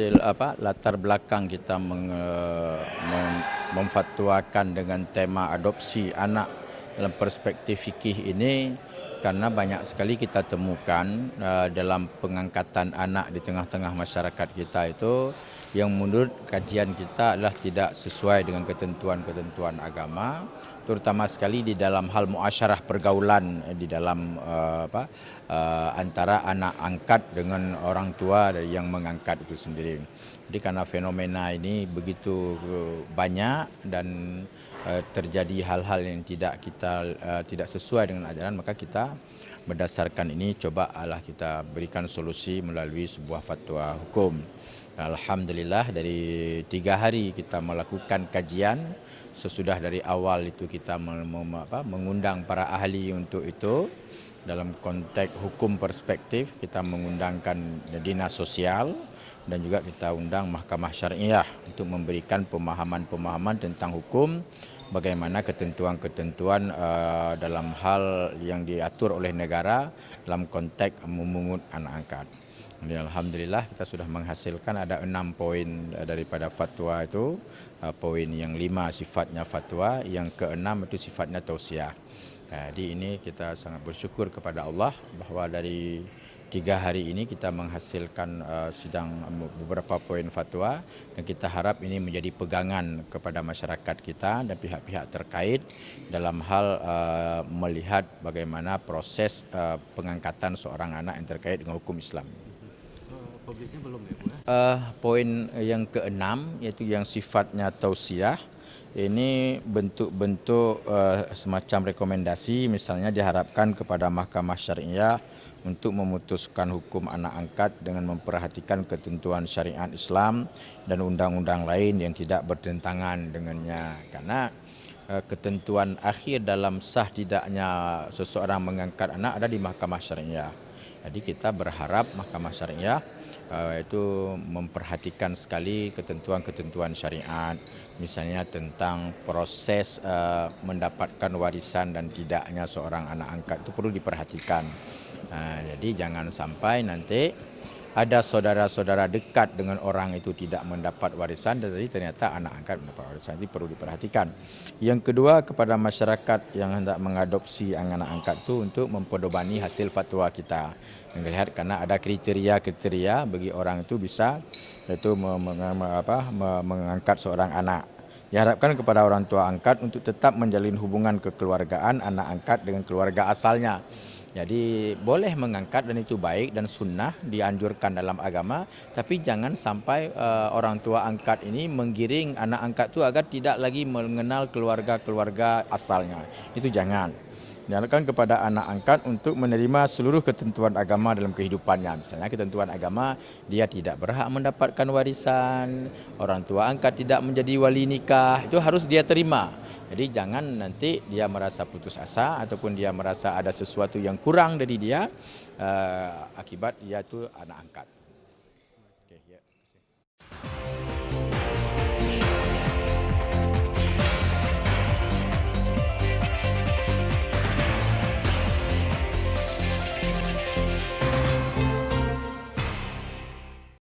hasil latar belakang kita memfatwakan dengan tema adopsi anak dalam perspektif fikih ini karena banyak sekali kita temukan dalam pengangkatan anak di tengah-tengah masyarakat kita itu yang menurut kajian kita adalah tidak sesuai dengan ketentuan-ketentuan agama, terutama sekali di dalam hal muasyarah pergaulan di dalam antara anak angkat dengan orang tua yang mengangkat itu sendiri. Jadi karena fenomena ini begitu banyak dan terjadi hal-hal yang tidak sesuai dengan ajaran, maka kita berdasarkan ini cobalah kita berikan solusi melalui sebuah fatwa hukum. Alhamdulillah dari 3 hari kita melakukan kajian. Sesudah dari awal itu kita mengundang para ahli untuk itu. Dalam konteks hukum perspektif kita mengundangkan dinas sosial dan juga kita undang mahkamah syariah untuk memberikan pemahaman-pemahaman tentang hukum, bagaimana ketentuan-ketentuan dalam hal yang diatur oleh negara dalam konteks memungut anak angkat. Jadi alhamdulillah kita sudah menghasilkan ada 6 poin daripada fatwa itu. Poin yang 5 sifatnya fatwa, yang ke-6 itu sifatnya tausiah. Jadi ini kita sangat bersyukur kepada Allah bahwa dari 3 hari ini kita menghasilkan sidang beberapa poin fatwa dan kita harap ini menjadi pegangan kepada masyarakat kita dan pihak-pihak terkait dalam hal melihat bagaimana proses pengangkatan seorang anak yang terkait dengan hukum Islam. Publisnya belum ya Bu? Poin yang ke-6 yaitu yang sifatnya tausiah. Ini bentuk-bentuk semacam rekomendasi, misalnya diharapkan kepada mahkamah syariah untuk memutuskan hukum anak angkat dengan memperhatikan ketentuan syariat Islam dan undang-undang lain yang tidak bertentangan dengannya. Karena ketentuan akhir dalam sah tidaknya seseorang mengangkat anak ada di mahkamah syariah. Jadi kita berharap mahkamah syariah itu memperhatikan sekali ketentuan-ketentuan syariat, misalnya tentang proses mendapatkan warisan dan tidaknya seorang anak angkat itu perlu diperhatikan. Jadi jangan sampai nanti ada saudara-saudara dekat dengan orang itu tidak mendapat warisan, tetapi ternyata anak angkat mendapat warisan. Itu perlu diperhatikan. Yang kedua, kepada masyarakat yang hendak mengadopsi anak angkat itu untuk memperdomani hasil fatwa kita. Melihat karena ada kriteria-kriteria bagi orang itu bisa yaitu mengangkat seorang anak. Diharapkan kepada orang tua angkat untuk tetap menjalin hubungan kekeluargaan anak angkat dengan keluarga asalnya. Jadi boleh mengangkat dan itu baik dan sunnah dianjurkan dalam agama, tapi jangan sampai orang tua angkat ini menggiring anak angkat itu agar tidak lagi mengenal keluarga-keluarga asalnya. Itu jangan. Diharapkan kepada anak angkat untuk menerima seluruh ketentuan agama dalam kehidupannya. Misalnya ketentuan agama, dia tidak berhak mendapatkan warisan, orang tua angkat tidak menjadi wali nikah, itu harus dia terima. Jadi jangan nanti dia merasa putus asa ataupun dia merasa ada sesuatu yang kurang dari dia akibat dia itu anak angkat.